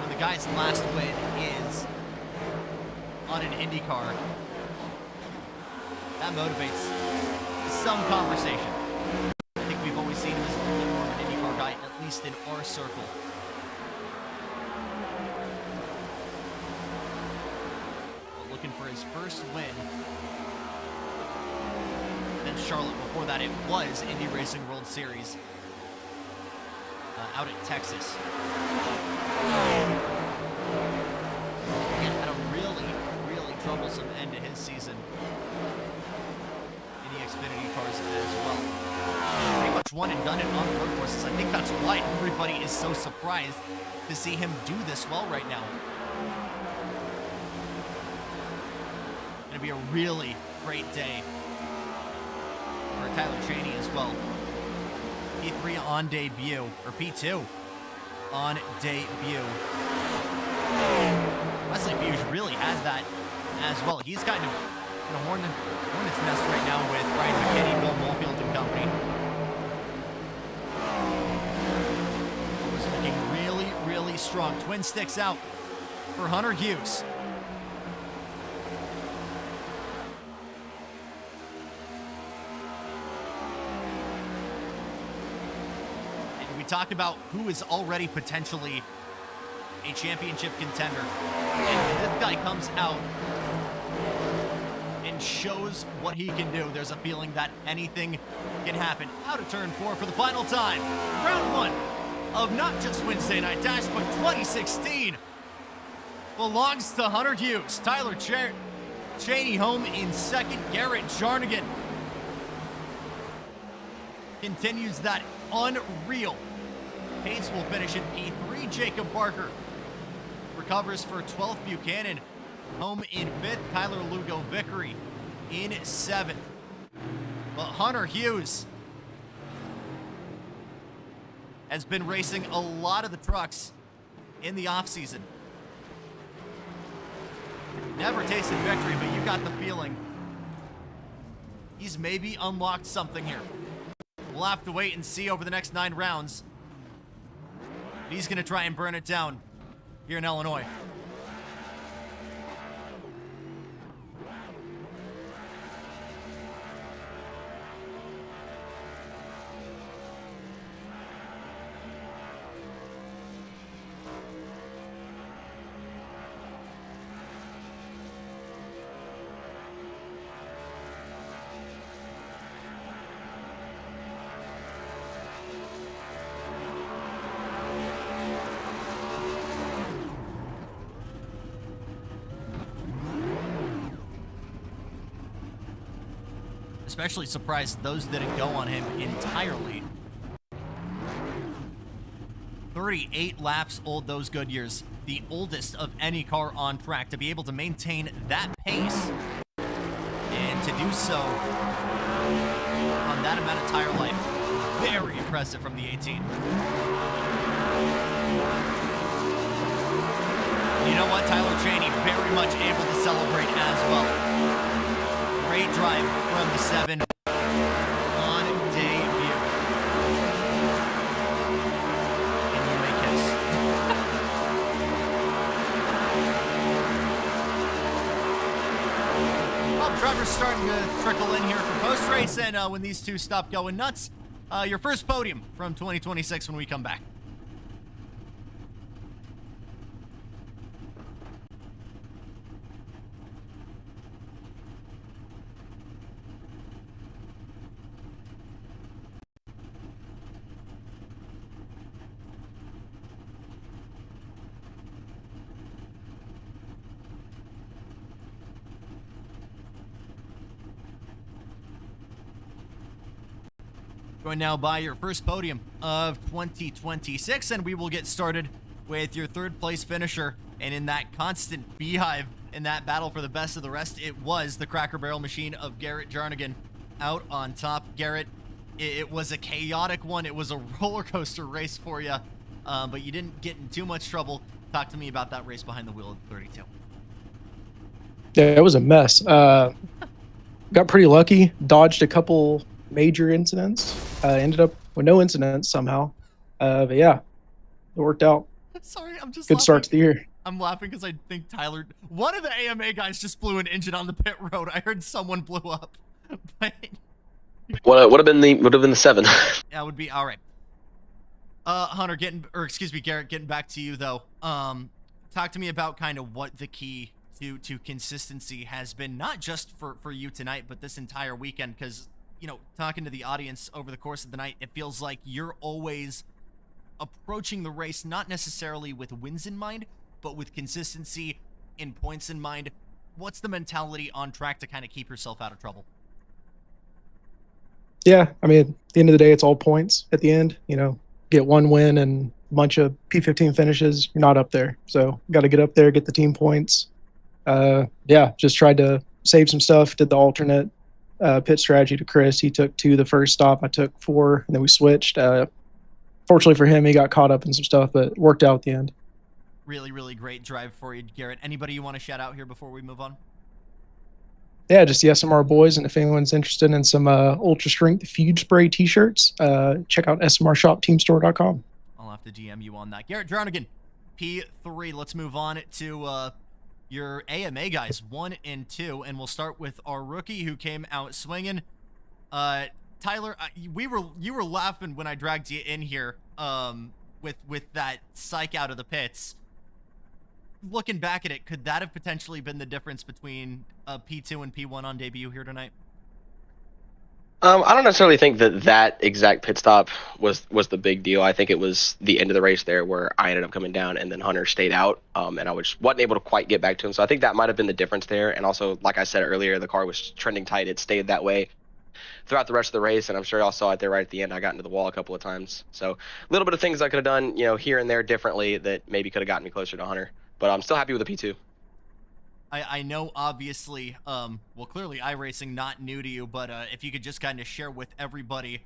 When the guy's last win is on an IndyCar, that motivates some conversation. I think we've always seen him as a little bit more of an IndyCar guy, at least in our circle. Looking for his first win. And Charlotte, before that, it was Indy Racing World Series out at Texas. Again, had a really troublesome end to his season in the Xfinity cars as well. Pretty much one and done it on road courses. I think that's why everybody is so surprised to see him do this well right now. Going to be a really great day for Tyler Cheney as well. P3 on debut, or P2 on debut. Wesley Fuge really had that as well. He's kind of in a hornet's nest right now with Brian McKinney, Bill Molefield and company. Was looking really strong. Twin sticks out for Hunter Hughes. Talk about who is already potentially a championship contender. And this guy comes out and shows what he can do. There's a feeling that anything can happen. Out of turn 4 for the final time. Round 1 of not just Wednesday Night Dash, but 2016 belongs to Hunter Hughes. Tyler Cheney home in second. Garrett Jarnigan continues that unreal pace. Will finish in P3. Jacob Barker recovers for 12th. Buchanan home in 5th. Kyler Lugo Vickery in 7th. But Hunter Hughes has been racing a lot of the trucks in the offseason. Never tasted victory, but you got the feeling he's maybe unlocked something here. We'll have to wait and see over the next 9 rounds. He's going to try and burn it down here in Illinois. Especially surprised those didn't go on him entirely. 38 laps old, those Goodyears. The oldest of any car on track. To be able to maintain that pace and to do so on that amount of tire life. Very impressive from the 18. You know what? Tyler Cheney very much able to celebrate as well. Great drive from the 7 on debut. And you may kiss. Well, Trevor's starting to trickle in here for post-race, and when these two stop going nuts, your first podium from 2026 when we come back. Going now by your first podium of 2026, and we will get started with your third place finisher. And in that constant beehive, in that battle for the best of the rest, it was the Cracker Barrel machine of Garrett Jarnigan out on top. Garrett, It was a chaotic one. It was a roller coaster race for you, but you didn't get in too much trouble. Talk to me about that race behind the wheel at 32. Yeah, it was a mess. Got pretty lucky, dodged a couple major incidents, ended up with no incidents somehow. But yeah, it worked out. Sorry, I'm just Good laughing. start to the year. I'm laughing because I think Tyler, one of the AMA guys, just blew an engine on the pit road. I heard someone blew up. But Would have been the 7. that would be all right. Hunter, Garrett, getting back to you though. Talk to me about kind of what the key to consistency has been, not just for you tonight, but this entire weekend. Because talking to the audience over the course of the night, it feels like you're always approaching the race not necessarily with wins in mind, but with consistency in points in mind. What's the mentality on track to kind of keep yourself out of trouble? Yeah, I mean, at the end of the day, it's all points at the end. Get one win and a bunch of P15 finishes, you're not up there. So got to get up there, get the team points. Yeah, just tried to save some stuff, did the alternate pit strategy to Chris. He took 2 the first stop, I took 4, and then we switched. Fortunately for him, he got caught up in some stuff, but it worked out at the end. Really, really great drive for you, Garrett. Anybody you want to shout out here before we move on? Yeah, just the SMR boys, and if anyone's interested in some ultra strength Fuge spray t-shirts, check out smrshopteamstore.com. I'll have to DM you on that. Garrett Drownigan, P3. Let's move on to your AMA guys, 1 and 2, and we'll start with our rookie who came out swinging. Tyler, you were laughing when I dragged you in here with that psych out of the pits. Looking back at it, could that have potentially been the difference between P2 and P1 on debut here tonight? I don't necessarily think that exact pit stop was the big deal. I think it was the end of the race there where I ended up coming down and then Hunter stayed out, and I wasn't able to quite get back to him. So I think that might have been the difference there. And also, like I said earlier, the car was trending tight. It stayed that way throughout the rest of the race, and I'm sure y'all saw it there right at the end. I got into the wall a couple of times. So a little bit of things I could have done, here and there differently that maybe could have gotten me closer to Hunter. But I'm still happy with the P2. I know, obviously, clearly iRacing not new to you, but if you could just kind of share with everybody,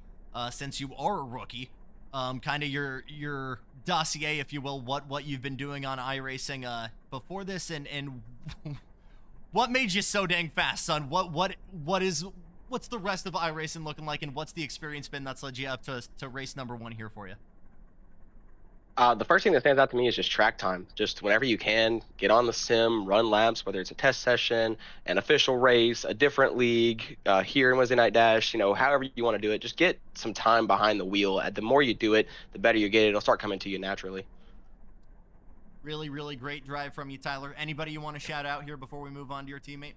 since you are a rookie, kind of your dossier, if you will, what you've been doing on iRacing before this, and what made you so dang fast, son? What's the rest of iRacing looking like, and what's the experience been that's led you up to race number 1 here for you? The first thing that stands out to me is just track time. Just whenever you can, get on the sim, run laps, whether it's a test session, an official race, a different league, here in Wednesday Night Dash, however you want to do it, just get some time behind the wheel. The more you do it, the better you get it. It'll start coming to you naturally. Really, really great drive from you, Tyler. Anybody you want to shout out here before we move on to your teammate?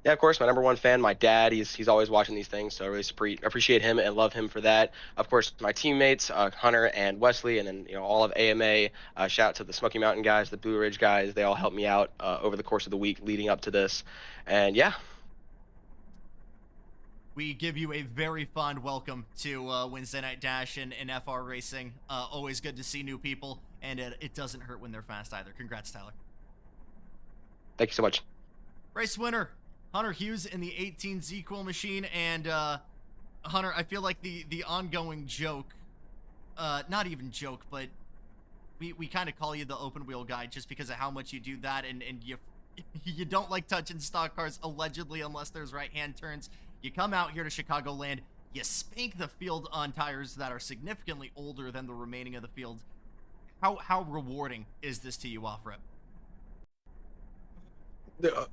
Yeah, of course, my number 1 fan, my dad. He's always watching these things, so I really appreciate him and love him for that. Of course, my teammates, Hunter and Wesley, and then all of AMA. Shout out to the Smoky Mountain guys, the Blue Ridge guys. They all helped me out over the course of the week leading up to this, and yeah. We give you a very fond welcome to Wednesday Night Dash and FR Racing. Always good to see new people, and it doesn't hurt when they're fast either. Congrats, Tyler. Thank you so much. Race winner, Hunter Hughes in the 18 Z-Quill machine. And Hunter, I feel like the ongoing joke, not even joke, but we kind of call you the open wheel guy just because of how much you do that, and you don't like touching stock cars allegedly unless there's right-hand turns. You come out here to Chicagoland, you spank the field on tires that are significantly older than the remaining of the field. How rewarding is this to you, off-rip?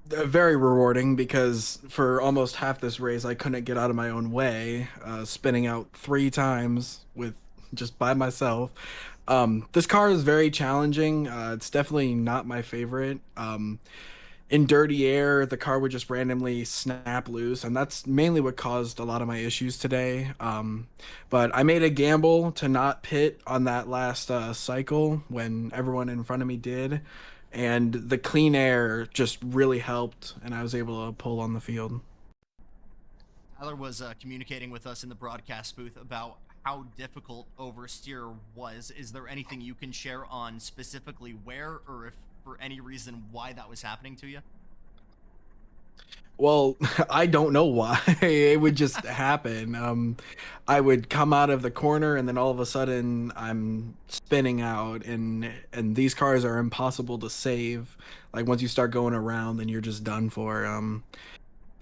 Very rewarding, because for almost half this race I couldn't get out of my own way, spinning out 3 times with just by myself. This car is very challenging. It's definitely not my favorite. In dirty air, the car would just randomly snap loose, and that's mainly what caused a lot of my issues today. But I made a gamble to not pit on that last cycle when everyone in front of me did. And the clean air just really helped, and I was able to pull on the field. Tyler was communicating with us in the broadcast booth about how difficult oversteer was. Is there anything you can share on specifically where, or if for any reason why that was happening to you? Well, I don't know why. It would just happen. I would come out of the corner and then all of a sudden I'm spinning out, and these cars are impossible to save. Like once you start going around, then you're just done for. I'm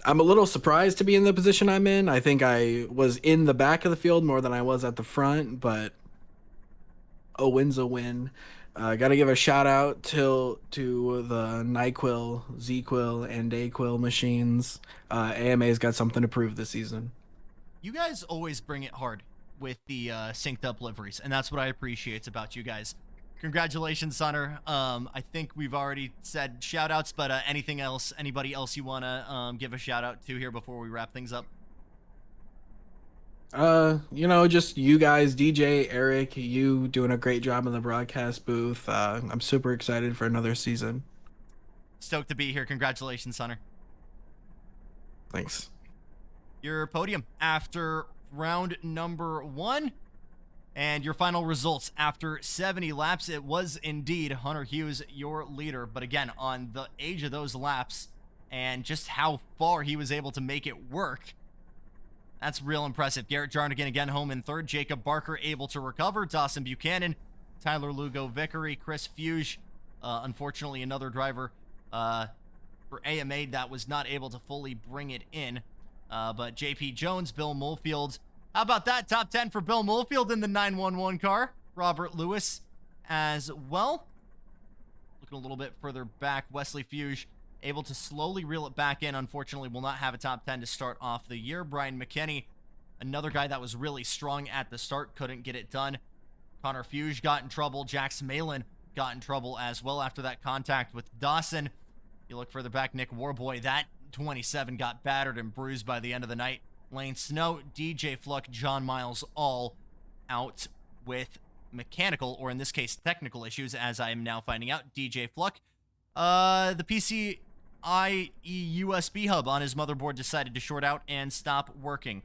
a little surprised to be in the position I'm in. I think I was in the back of the field more than I was at the front, but a win's a win. Got to give a shout out to the NyQuil, ZQuil, and DayQuil machines. AMA's got something to prove this season. You guys always bring it hard with the synced up liveries, and that's what I appreciate about you guys. Congratulations, Hunter. I think we've already said shout outs, but anything else, anybody else you want to give a shout out to here before we wrap things up? Just you guys, DJ, Eric, you doing a great job in the broadcast booth. I'm super excited for another season. Stoked to be here. Congratulations, Hunter. Thanks. Your podium after round number 1 and your final results after 70 laps. It was indeed Hunter Hughes, your leader. But again, on the age of those laps and just how far he was able to make it work, that's real impressive. Garrett Jarnigan again home in third. Jacob Barker able to recover. Dawson Buchanan, Tyler Lugo Vickery, Chris Fuge. Unfortunately, another driver for AMA that was not able to fully bring it in. But JP Jones, Bill Molefield. How about that? Top 10 for Bill Molefield in the 911 car. Robert Lewis as well. Looking a little bit further back, Wesley Fuge able to slowly reel it back in. Unfortunately, will not have a top 10 to start off the year. Brian McKinney, another guy that was really strong at the start, couldn't get it done. Connor Fuge got in trouble. Jax Malin got in trouble as well after that contact with Dawson. You look further back, Nick Warboy, that 27 got battered and bruised by the end of the night. Lane Snow, DJ Fluck, John Miles all out with mechanical, or in this case, technical issues, as I am now finding out. DJ Fluck, the PCIe USB hub on his motherboard decided to short out and stop working.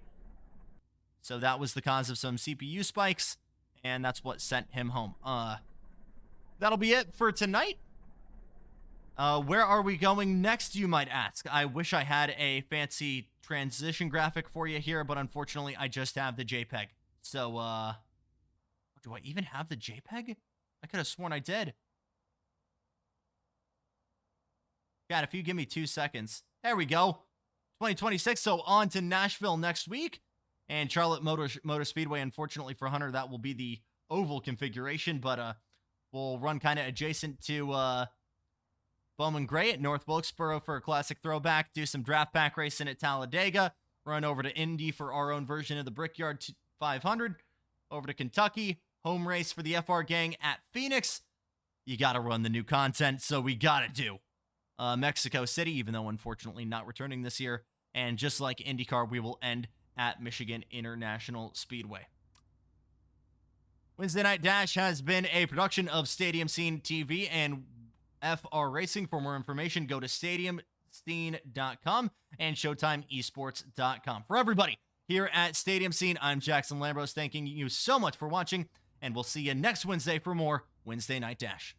So that was the cause of some CPU spikes, and that's what sent him home. That'll be it for tonight. Where are we going next, you might ask? I wish I had a fancy transition graphic for you here, but unfortunately, I just have the JPEG. So, do I even have the JPEG? I could have sworn I did. God, if you give me 2 seconds. There we go. 2026, so on to Nashville next week. And Charlotte Motor Speedway, unfortunately for Hunter, that will be the oval configuration, but we'll run kind of adjacent to Bowman Gray at North Wilkesboro for a classic throwback, do some draft pack racing at Talladega, run over to Indy for our own version of the Brickyard 500, over to Kentucky, home race for the FR gang at Phoenix. You got to run the new content, so we got to do Mexico City, even though unfortunately not returning this year. And just like IndyCar, we will end at Michigan International Speedway. Wednesday Night Dash has been a production of Stadium Scene TV and FR Racing. For more information, go to stadiumscene.com and showtimeesports.com. For everybody here at Stadium Scene, I'm Jackson Lambros, thanking you so much for watching, and we'll see you next Wednesday for more Wednesday Night Dash.